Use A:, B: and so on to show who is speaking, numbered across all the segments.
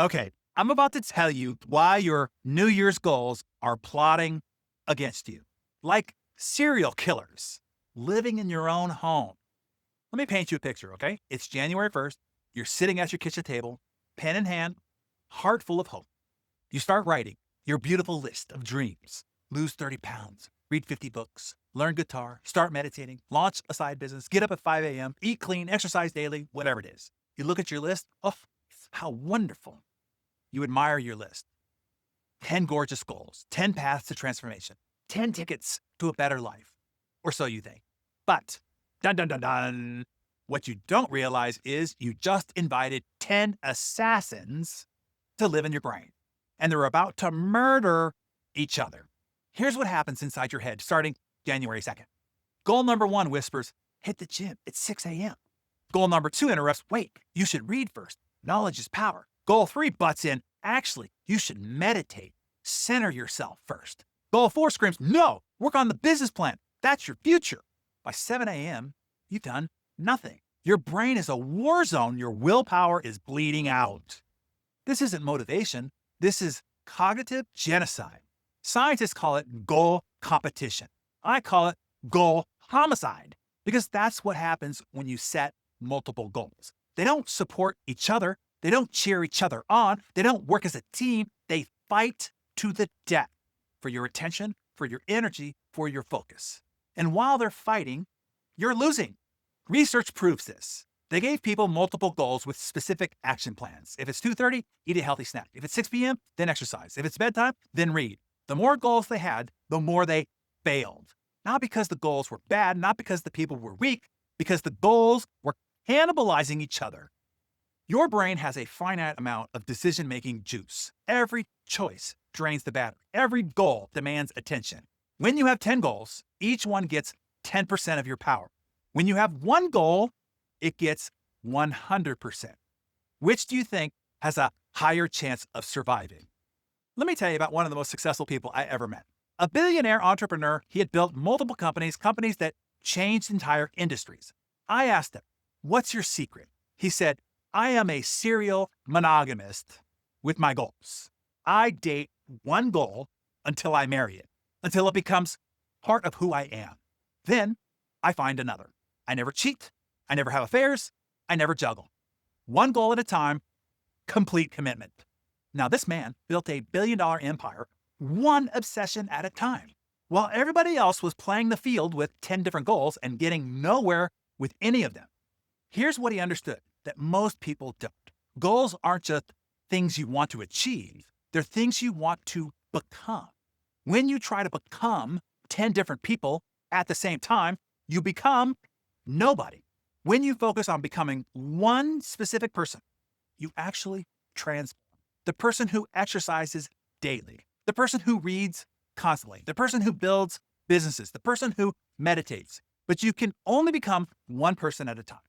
A: Okay, I'm about to tell you why your New Year's goals are plotting against you. Like serial killers living in your own home. Let me paint you a picture, okay? It's January 1st. You're sitting at your kitchen table, pen in hand, heart full of hope. You start writing your beautiful list of dreams. Lose 30 pounds, read 50 books, learn guitar, start meditating, launch a side business, get up at 5 a.m., eat clean, exercise daily, whatever it is. You look at your list. Oh, how wonderful. You admire your list. 10 gorgeous goals, 10 paths to transformation, 10 tickets to a better life. Or so you think. But, dun dun dun dun, what you don't realize is you just invited 10 assassins to live in your brain. And they're about to murder each other. Here's what happens inside your head starting January 2nd. Goal number 1 whispers, hit the gym. It's 6 a.m. Goal number 2 interrupts, wait, you should read first. Knowledge is power. Goal 3 butts in, actually, you should meditate. Center yourself first. Goal 4 screams, no, work on the business plan. That's your future. By 7 a.m., you've done nothing. Your brain is a war zone. Your willpower is bleeding out. This isn't motivation. This is cognitive genocide. Scientists call it goal competition. I call it goal homicide because that's what happens when you set multiple goals. They don't support each other. They don't cheer each other on. They don't work as a team. They fight to the death for your attention, for your energy, for your focus. And while they're fighting, you're losing. Research proves this. They gave people multiple goals with specific action plans. If it's 2:30, eat a healthy snack. If it's 6 p.m., then exercise. If it's bedtime, then read. The more goals they had, the more they failed. Not because the goals were bad, not because the people were weak, because the goals were cannibalizing each other. Your brain has a finite amount of decision-making juice. Every choice drains the battery. Every goal demands attention. When you have 10 goals, each one gets 10% of your power. When you have one goal, it gets 100%. Which do you think has a higher chance of surviving? Let me tell you about one of the most successful people I ever met. A billionaire entrepreneur, he had built multiple companies that changed entire industries. I asked him, what's your secret? He said, I am a serial monogamist with my goals. I date one goal until I marry it, until it becomes part of who I am. Then I find another. I never cheat. I never have affairs. I never juggle. One goal at a time, complete commitment. Now, this man built a billion-dollar empire, one obsession at a time, while everybody else was playing the field with 10 different goals and getting nowhere with any of them. Here's what he understood that most people don't. Goals aren't just things you want to achieve. They're things you want to become. When you try to become 10 different people at the same time, you become nobody. When you focus on becoming one specific person, you actually transform. The person who exercises daily, the person who reads constantly, the person who builds businesses, the person who meditates. But you can only become one person at a time.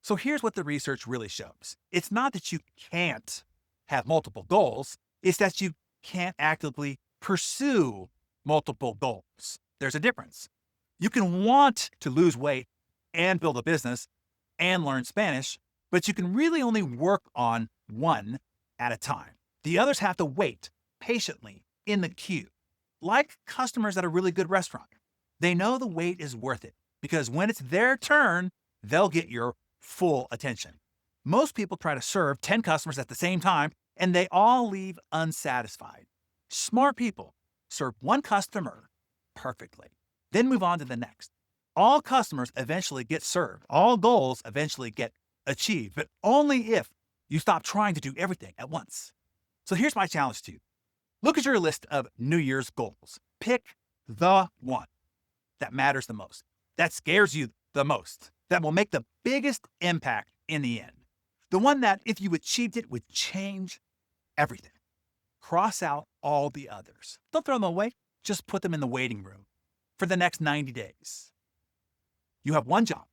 A: So here's what the research really shows. It's not that you can't have multiple goals. It's that you can't actively pursue multiple goals. There's a difference. You can want to lose weight and build a business and learn Spanish, but you can really only work on one at a time. The others have to wait patiently in the queue. Like customers at a really good restaurant. They know the wait is worth it because when it's their turn, they'll get your full attention. Most people try to serve 10 customers at the same time, and they all leave unsatisfied. Smart people serve one customer perfectly, then move on to the next. All customers eventually get served. All goals eventually get achieved, but only if you stop trying to do everything at once. So here's my challenge to you. Look at your list of New Year's goals. Pick the one that matters the most, that scares you the most, that will make the biggest impact in the end. The one that, if you achieved it, would change everything. Cross out all the others. Don't throw them away. Just put them in the waiting room for the next 90 days. You have one job,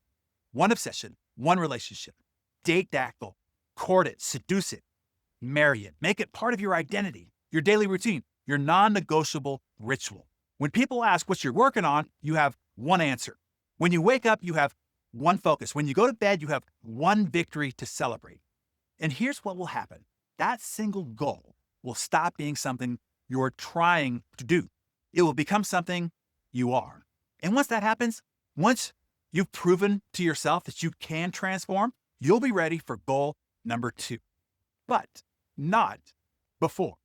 A: one obsession, one relationship. Date that goal. Court it, seduce it, marry it. Make it part of your identity, your daily routine, your non-negotiable ritual. When people ask what you're working on, you have one answer. When you wake up, you have one focus. When you go to bed, you have one victory to celebrate. And here's what will happen. that single goal will stop being something you're trying to do. It will become something you are. And once that happens, once you've proven to yourself that you can transform, you'll be ready for goal number 2. But not before.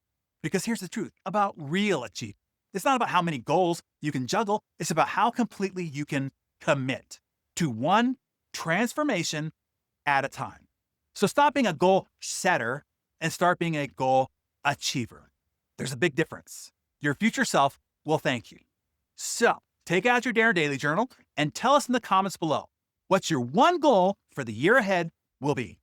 A: Because here's the truth about real achievement. It's not about how many goals you can juggle. It's about how completely you can commit to one transformation at a time. So stop being a goal setter and start being a goal achiever. There's a big difference. Your future self will thank you. So take out your Darren Daily Journal and tell us in the comments below what your one goal for the year ahead will be.